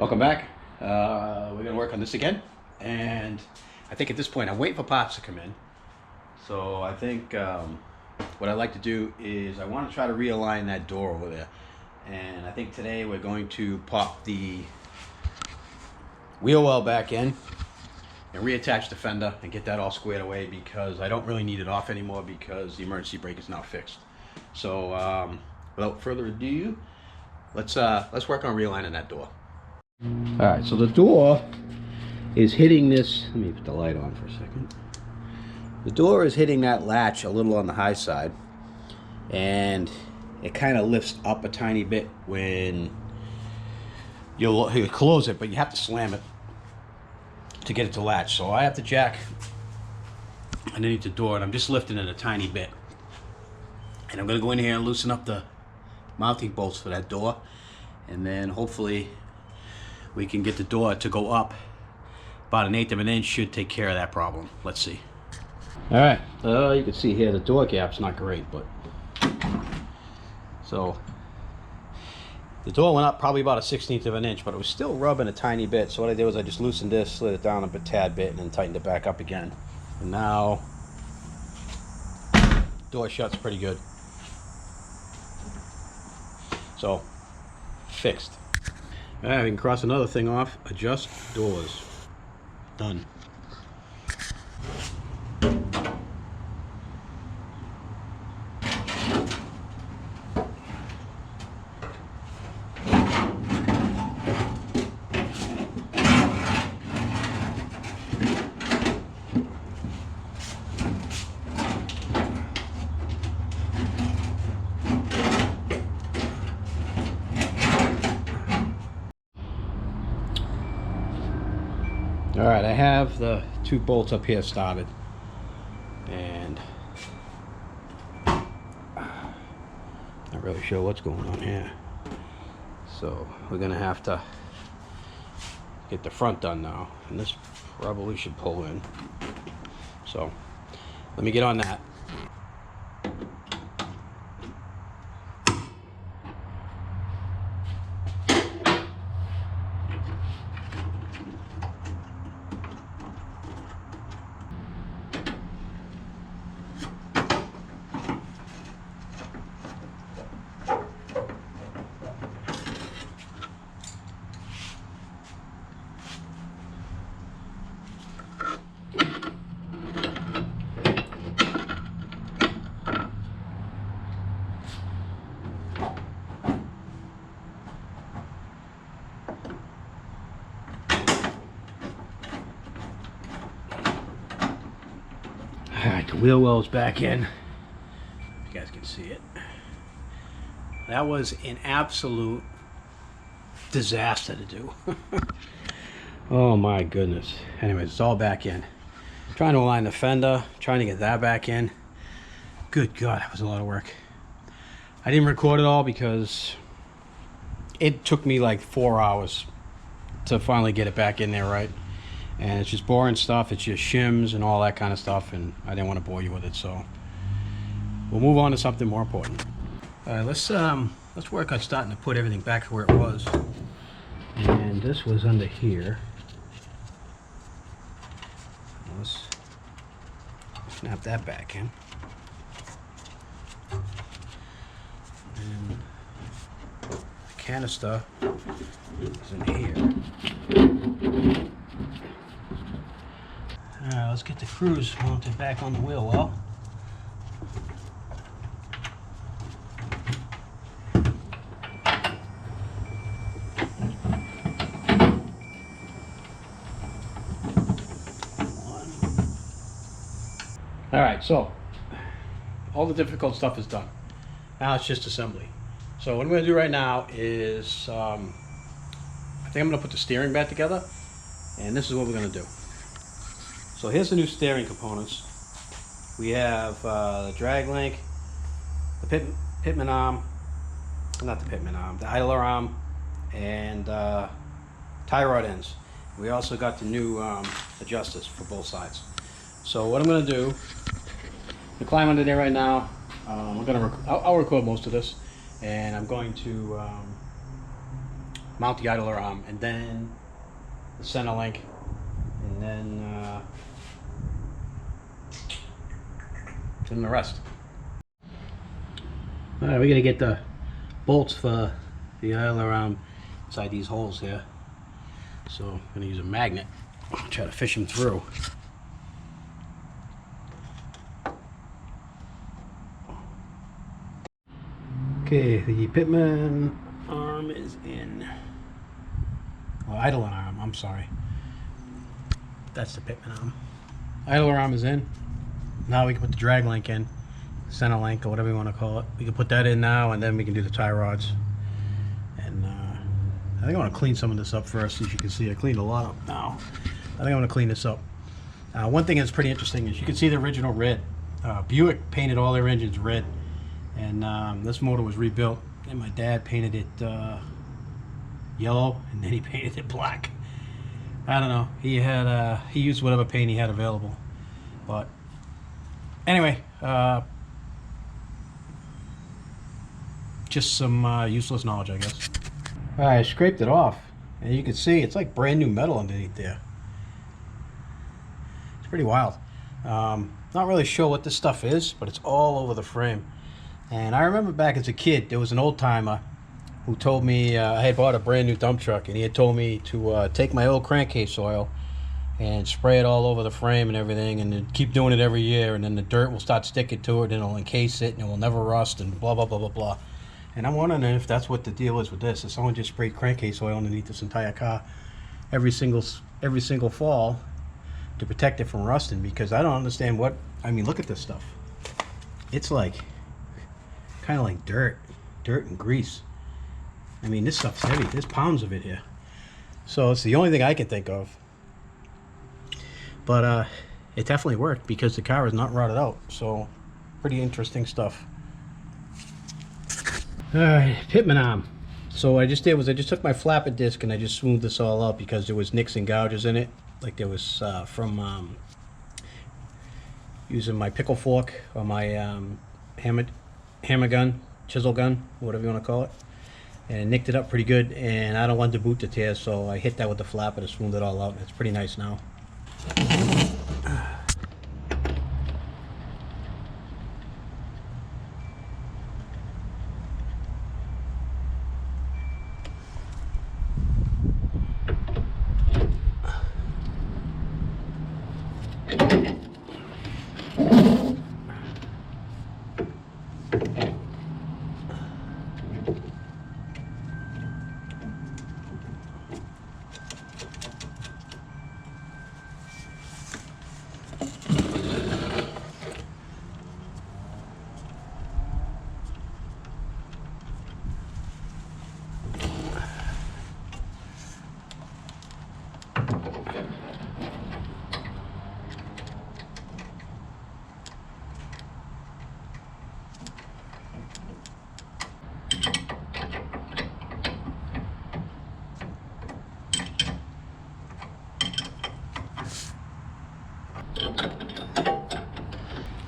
Welcome back. We're gonna work on this again, and I think at this point I'm waiting for parts to come in. So I think what I'd like to do is I want to try to realign that door over there, and I think today we're going to pop the wheel well back in and reattach the fender and get that all squared away, because I don't really need it off anymore because the emergency brake is now fixed. So without further ado, let's work on realigning that door. All right, so the door is hitting this. Let me put the light on for a second. The door is hitting that latch a little on the high side, and it kind of lifts up a tiny bit when you close it, but you have to slam it to get it to latch. So I have to jack underneath the door, and I'm just lifting it a tiny bit. And I'm going to go in here and loosen up the mounting bolts for that door, and then hopefully we can get the door to go up about 1/8 of an inch. Should take care of that problem. Let's see. All right, you can see here the door gap's not great, but so the door went up probably about 1/16 of an inch, but it was still rubbing a tiny bit. So what I did was I just loosened this, slid it down a tad bit, and then tightened it back up again. And now door shuts pretty good. So fixed. All right, we can cross another thing off. Adjust doors. Done. All right, I have the 2 bolts up here started, and not really sure what's going on here. So we're gonna have to get the front done now, and this probably should pull in. So let me get on that. All right, the wheel well's back in. You guys can see it. That was an absolute disaster to do. Oh my goodness. Anyways, it's all back in. I'm trying to align the fender, trying to get that back in. Good God, that was a lot of work. I didn't record it all because it took me like 4 hours to finally get it back in there right. And it's just boring stuff. It's just shims and all that kind of stuff, and I didn't want to bore you with it, so we'll move on to something more important. All right, let's work on starting to put everything back to where it was. And this was under here. Let's snap that back in. And the canister is in here. Alright, let's get the cruise mounted back on the wheel well. Alright, so all the difficult stuff is done. Now it's just assembly. So what I'm going to do right now is I think I'm going to put the steering back together, and this is what we're going to do. So here's the new steering components. We have the drag link, the pitman arm, not the pitman arm, the idler arm, and tie rod ends. We also got the new adjusters for both sides. So what I'm going to do, I'm going to climb under there right now. I'll record most of this, and I'm going to mount the idler arm, and then the center link, and then the rest. All right, we're gonna get the bolts for the idler arm inside these holes here. So I'm gonna use a magnet, try to fish them through. Okay, the pitman arm is in. Oh, idler arm, I'm sorry. That's the pitman arm. Idler arm is in. Now we can put the drag link in, center link, or whatever you want to call it. We can put that in now, and then we can do the tie rods. And I think I want to clean some of this up first. As you can see, I cleaned a lot up now. I think I want to clean this up. One thing that's pretty interesting is you can see the original red. Buick painted all their engines red, and this motor was rebuilt, and my dad painted it yellow, and then he painted it black. I don't know. He used whatever paint he had available, but anyway, just some useless knowledge, I guess. All right, I scraped it off, and you can see it's like brand new metal underneath there. It's pretty wild. Not really sure what this stuff is, but it's all over the frame. And I remember back as a kid, there was an old timer who told me I had bought a brand new dump truck, and he had told me to take my old crankcase oil and spray it all over the frame and everything, and then keep doing it every year, and then the dirt will start sticking to it, and it'll encase it, and it will never rust, and blah blah blah blah blah. And I'm wondering if that's what the deal is with this. If someone just sprayed crankcase oil underneath this entire car every single fall to protect it from rusting, because I don't understand what. I mean, look at this stuff. It's like kind of like dirt and grease. I mean, this stuff's heavy. There's pounds of it here. So it's the only thing I can think of. But it definitely worked because the car is not rotted out. So pretty interesting stuff. Alright, pitman arm. So what I just did was I just took my flapper disc and I just smoothed this all out because there was nicks and gouges in it. Like there was from using my pickle fork or my hammer gun, chisel gun, whatever you want to call it. And nicked it up pretty good, and I don't want the boot to tear, so I hit that with the flapper to smooth it all out. It's pretty nice now.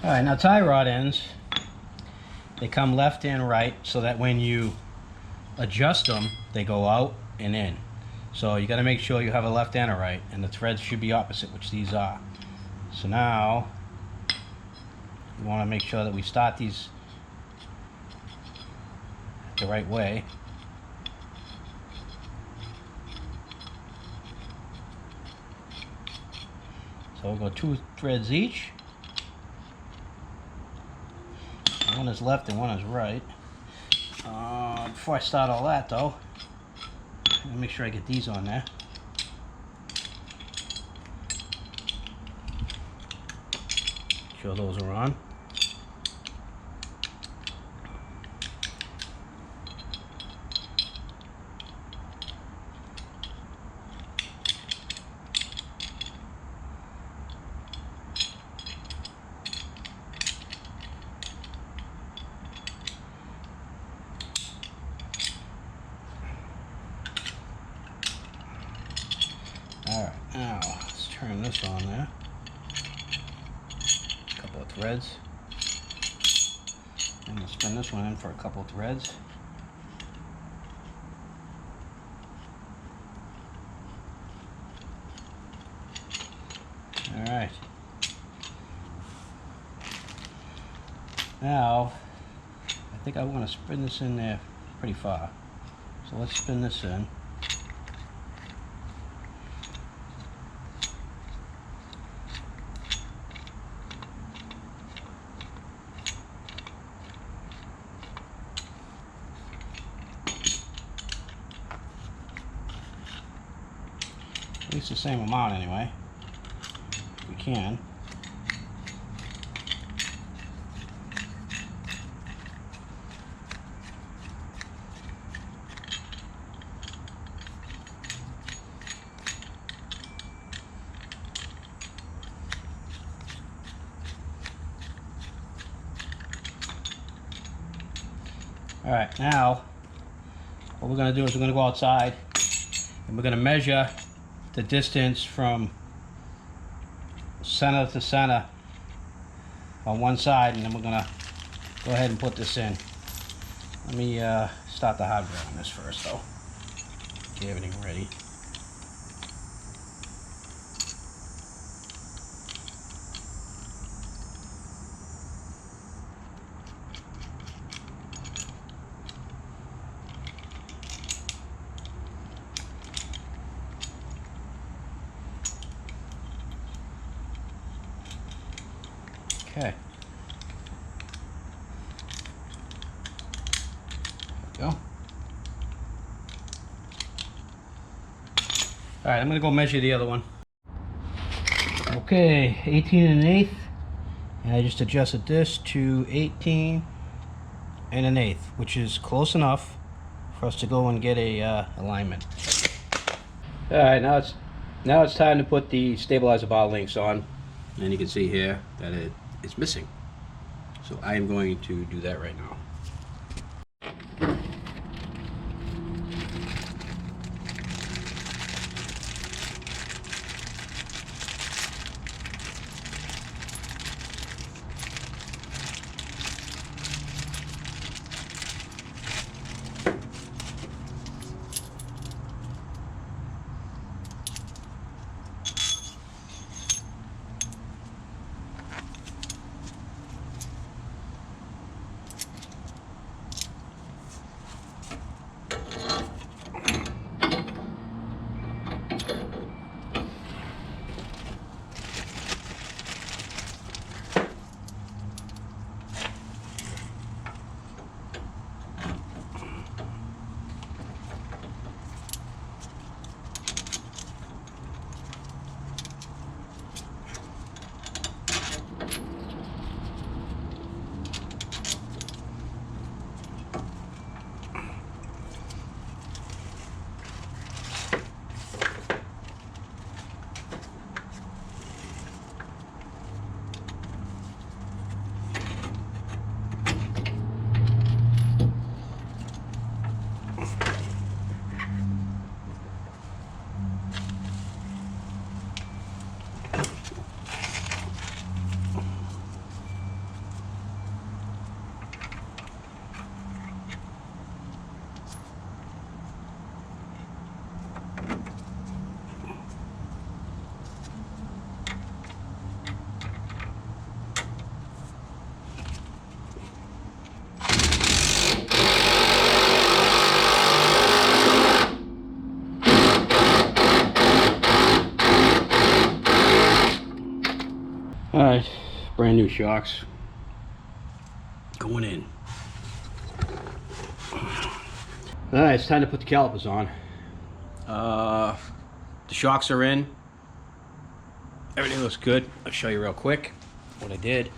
Alright, now tie rod ends, they come left and right so that when you adjust them, they go out and in. So you got to make sure you have a left and a right, and the threads should be opposite, which these are. So now we want to make sure that we start these the right way. So we'll go 2 threads each. One is left and one is right. Before I start all that though, let me make sure I get these on there. Make sure those are on. Alright, now let's turn this on there. A couple of threads. And we'll spin this one in for a couple of threads. Alright. Now, I think I want to spin this in there pretty far. So let's spin this in. At least the same amount anyway, if we can. Alright, now what we're going to do is we're going to go outside and we're going to measure the distance from center to center on one side, and then we're going to go ahead and put this in. Let me start the hardware on this first though. Get everything ready. Okay. There we go. Alright, I'm going to go measure the other one. Okay, 18 1/8. And I just adjusted this to 18 1/8, which is close enough for us to go and get a alignment. Alright, now it's time to put the stabilizer bar links on. And you can see here that it's missing. So I am going to do that right now. Alright, brand new shocks going in. Alright, it's time to put the calipers on. The shocks are in. Everything looks good. I'll show you real quick what I did.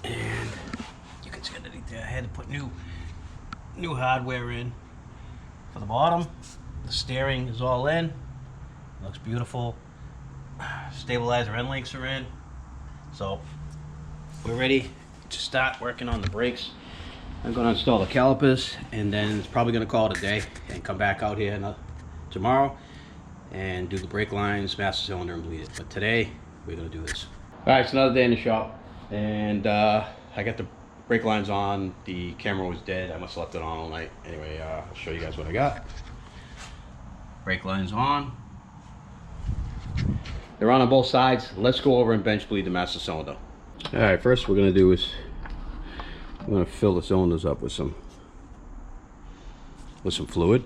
And you can see underneath there, I had to put new hardware in for the bottom. The steering is all in. Looks beautiful. Stabilizer end links are in. So we're ready to start working on the brakes. I'm going to install the calipers, and then it's probably going to call it a day and come back out here tomorrow and do the brake lines, master cylinder, and bleed it. But today we're going to do this. Alright, it's another day in the shop, and I got the brake lines on. The camera was dead. I must have left it on all night. Anyway, I'll show you guys what I got. Brake lines on. They're on both sides. Let's go over and bench bleed the master cylinder. All right, first we're gonna do is I'm gonna fill the cylinders up with some fluid.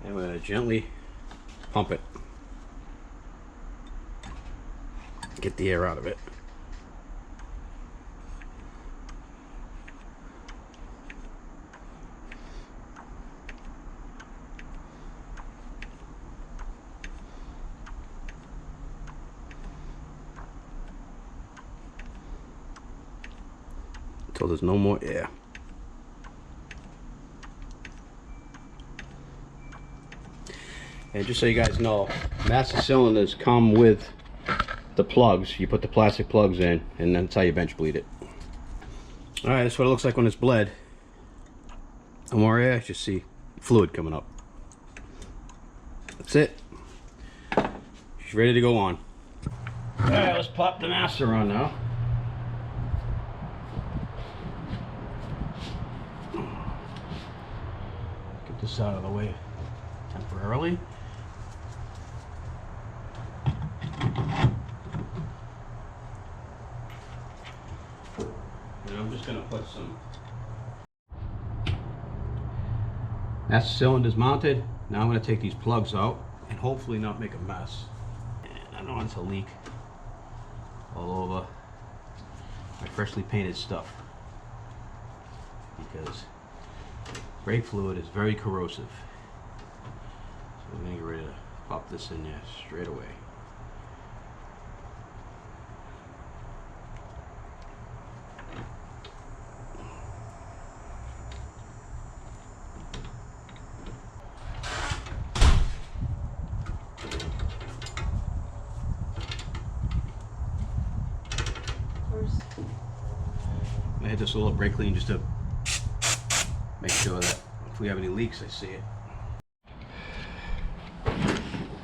And we're going to gently pump it. Get the air out of it. Until there's no more air. And just so you guys know, master cylinders come with the plugs. You put the plastic plugs in, and that's how you bench bleed it. All right, that's what it looks like when it's bled. No more air, just see fluid coming up. That's it. She's ready to go on. All right, let's pop the master on now. Get this out of the way temporarily. And I'm just going to put some master cylinders mounted. Now I'm going to take these plugs out and hopefully not make a mess. And I don't want it to leak all over my freshly painted stuff, because brake fluid is very corrosive. So I'm going to get ready to pop this in there straight away. I hit this a little brake clean just to make sure that if we have any leaks, I see it.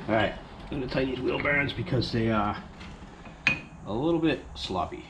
Alright, I'm going to tighten these wheel bearings because they are a little bit sloppy.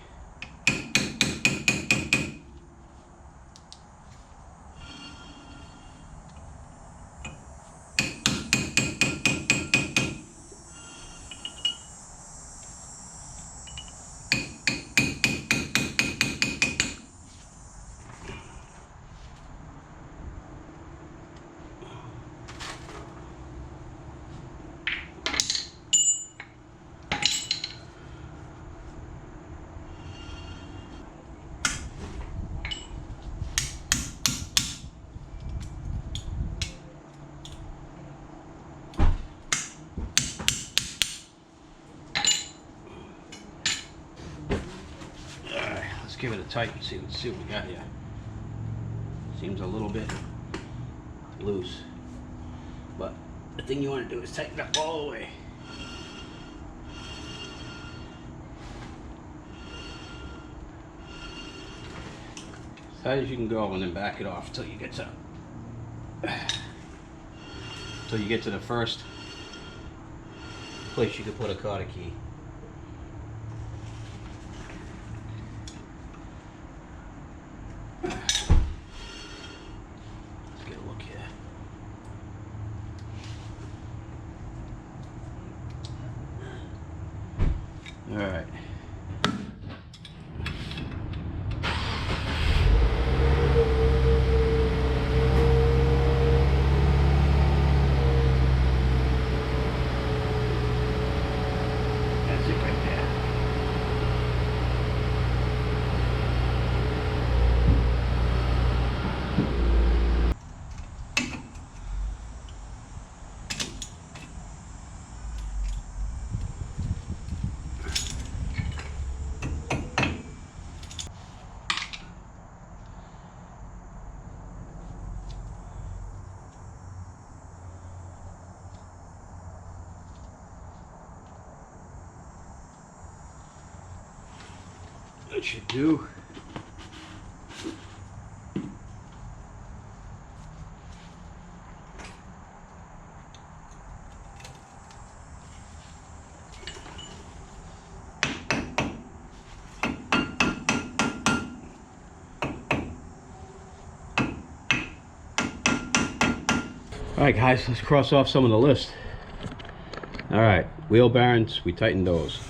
Give it a tight and see what we got here. Seems a little bit loose, but the thing you want to do is tighten it up all the way. As tight as you can go, and then back it off until you get to the first place you can put a cotter key. All right. That's it right there. That should do. Alright guys, let's cross off some of the list. Alright, wheel bearings, we tightened those.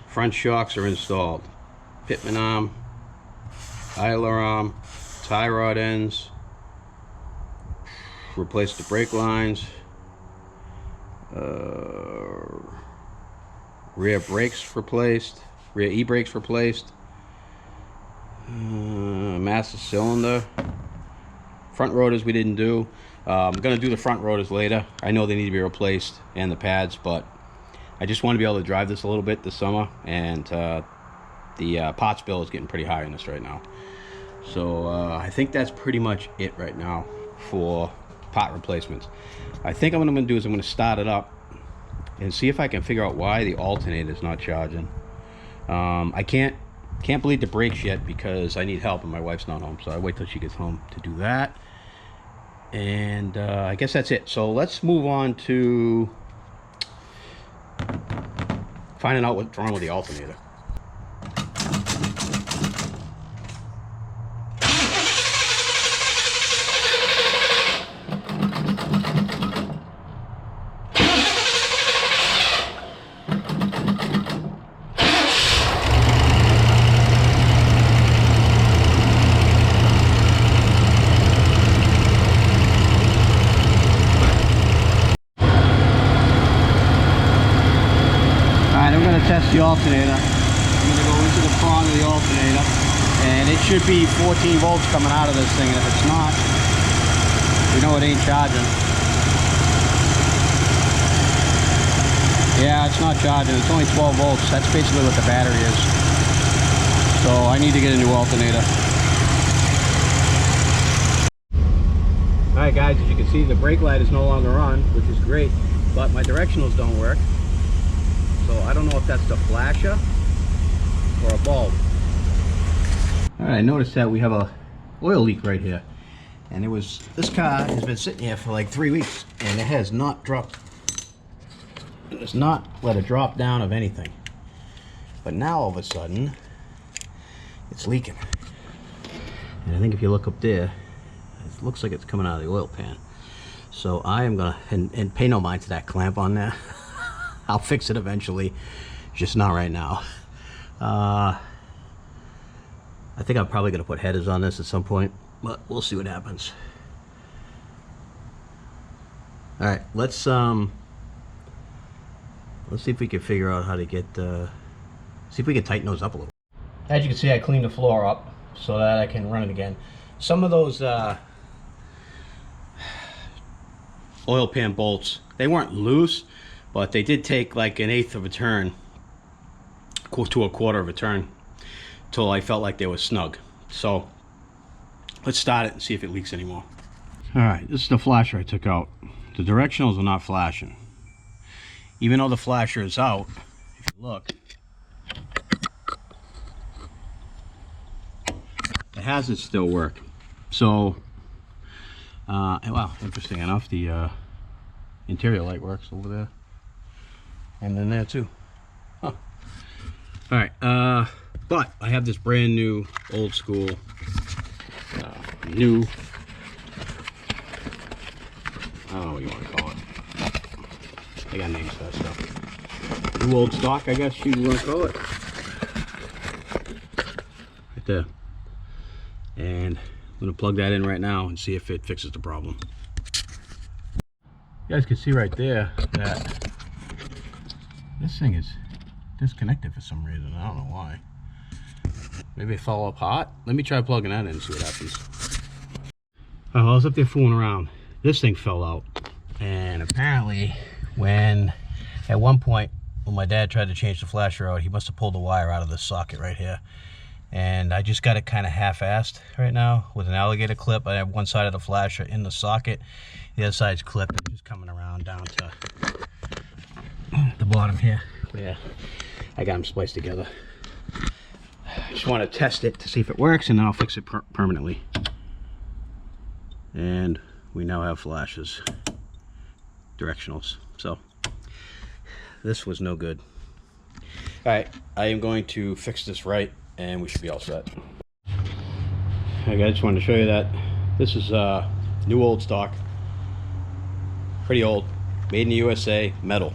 Front shocks are installed. Pitman arm, idler arm, tie rod ends, replaced the brake lines, rear brakes replaced, rear e-brakes replaced, master cylinder, front rotors we didn't do. I'm gonna do the front rotors later. I know they need to be replaced and the pads, but I just want to be able to drive this a little bit this summer, and the parts bill is getting pretty high on this right now. So I think that's pretty much it right now for part replacements. I think what I'm gonna do is I'm gonna start it up and see if I can figure out why the alternator is not charging. I can't bleed the brakes yet because I need help and my wife's not home, so I wait till she gets home to do that. And I guess that's it. So let's move on to finding out what's wrong with the alternator. Test the alternator. I'm going to go into the prong of the alternator, and it should be 14 volts coming out of this thing, and if it's not, you know it ain't charging. Yeah, it's not charging. It's only 12 volts. That's basically what the battery is. So I need to get a new alternator. Alright guys, as you can see, the brake light is no longer on, which is great, but my directionals don't work. So I don't know if that's the flasher or a bulb. Alright, I noticed that we have a oil leak right here. And this car has been sitting here for like 3 weeks and it has not dropped. It has not let a drop down of anything. But now all of a sudden, it's leaking. And I think if you look up there, it looks like it's coming out of the oil pan. So I am gonna, and pay no mind to that clamp on there. I'll fix it eventually, just not right now. I think I'm probably going to put headers on this at some point, but we'll see what happens. All right, let's see if we can figure out how to get see if we can tighten those up a little. As you can see, I cleaned the floor up so that I can run it again. Some of those oil pan bolts, they weren't loose, but they did take like 1/8 of a turn to a 1/4 of a turn till I felt like they were snug. So let's start it and see if it leaks anymore. All right, this is the flasher I took out. The directionals are not flashing. Even though the flasher is out, if you look, the hazards still work. So, wow, interesting enough, the interior light works over there. And then there too. Huh. All right, but I have this brand new, old school, new, I don't know what you want to call it. I got names for that stuff. New old stock, I guess you want to call it. Right there. And I'm gonna plug that in right now and see if it fixes the problem. You guys can see right there that this thing is disconnected for some reason. I don't know why. Maybe it fell apart. Let me try plugging that in and see what happens. Oh, I was up there fooling around. This thing fell out. And apparently, at one point, when my dad tried to change the flasher out, he must have pulled the wire out of this socket right here. And I just got it kind of half-assed right now with an alligator clip. I have one side of the flasher in the socket. The other side's clipped and just coming around down to the bottom here. Yeah, I got them spliced together. I just want to test it to see if it works, and then I'll fix it permanently. And we now have flashes, directionals. So this was no good. All right, I am going to fix this right, and we should be all set. Okay, I just wanted to show you that this is New old stock. Pretty old. Made in the USA, metal.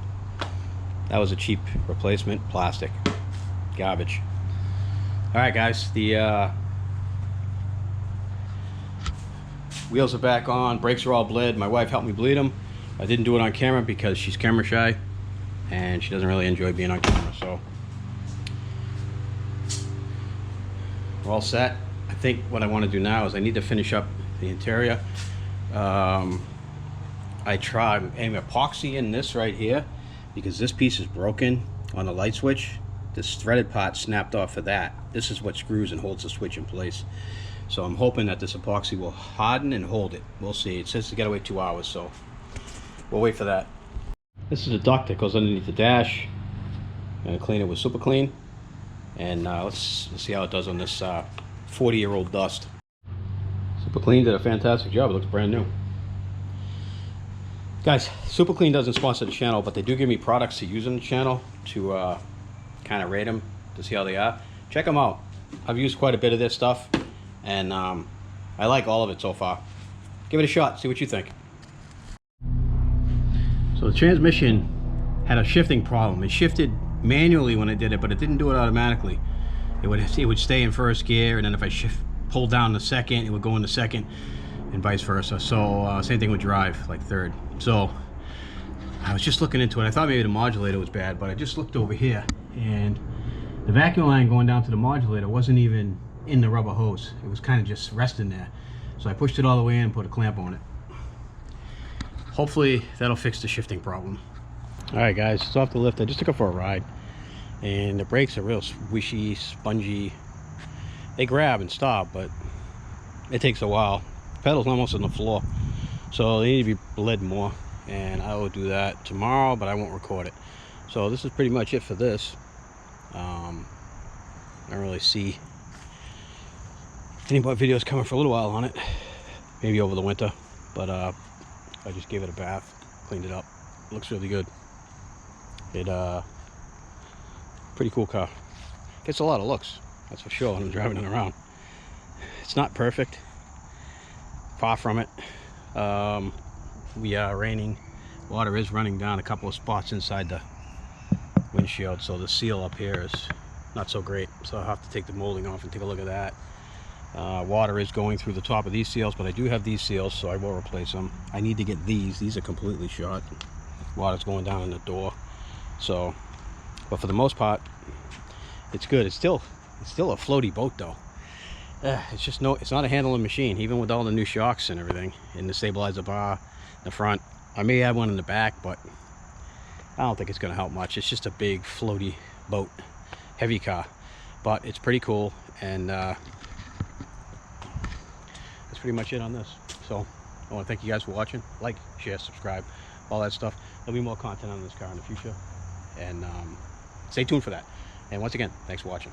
That was a cheap replacement, plastic. Garbage. Alright guys, the wheels are back on, brakes are all bled. My wife helped me bleed them. I didn't do it on camera because she's camera shy and she doesn't really enjoy being on camera, so we're all set. I think what I want to do now is I need to finish up the interior. I tried aiming epoxy in this right here because this piece is broken on the light switch. This threaded part snapped off of that. This is what screws and holds the switch in place. So I'm hoping that this epoxy will harden and hold it. We'll see. It says to gotta wait 2 hours, so we'll wait for that. This is a duct that goes underneath the dash. I'm gonna clean it with super clean, and let's see how it does on this 40-year-old dust. Super Clean did a fantastic job. It looks brand new. Guys, Super Clean doesn't sponsor the channel, but they do give me products to use on the channel to kind of rate them to see how they are. Check them out. I've used quite a bit of this stuff, and I like all of it so far. Give it a shot, see what you think. So the transmission had a shifting problem. It shifted manually when I did it, but it didn't do it automatically. It would stay in first gear, and then if I pull down the second, it would go into second, and vice versa. So same thing with drive, like third. So I was just looking into it. I thought maybe the modulator was bad, but I just looked over here, and the vacuum line going down to the modulator wasn't even in the rubber hose. It was kind of just resting there. So I pushed it all the way in and put a clamp on it. Hopefully that'll fix the shifting problem. All right guys, it's off the lift. I just took it for a ride, and the brakes are real squishy, spongy. They grab and stop, but it takes a while. The pedal's almost on the floor, so they need to be bled more, and I will do that tomorrow, but I won't record it. So this is pretty much it for this. I don't really see any more videos coming for a little while on it, maybe over the winter, but I just gave it a bath, cleaned it up. It looks really good. It pretty cool car. Gets a lot of looks, that's for sure, when I'm driving it around. It's not perfect, far from it. We are raining. Water is running down a couple of spots inside the windshield, so the seal up here is not so great, so I'll have to take the molding off and take a look at that. Water is going through the top of these seals, but I do have these seals, so I will replace them. I need to get these are completely shot. Water's going down in the door, so, but for the most part it's good. It's still a floaty boat though. It's just it's not a handling machine, even with all the new shocks and everything, and the stabilizer bar in the front. I may have one in the back, but I don't think it's going to help much. It's just a big floaty boat, heavy car, but it's pretty cool, and that's pretty much it on this. So I want to thank you guys for watching. Like, share, subscribe, all that stuff. There'll be more content on this car in the future, and stay tuned for that. And once again, thanks for watching.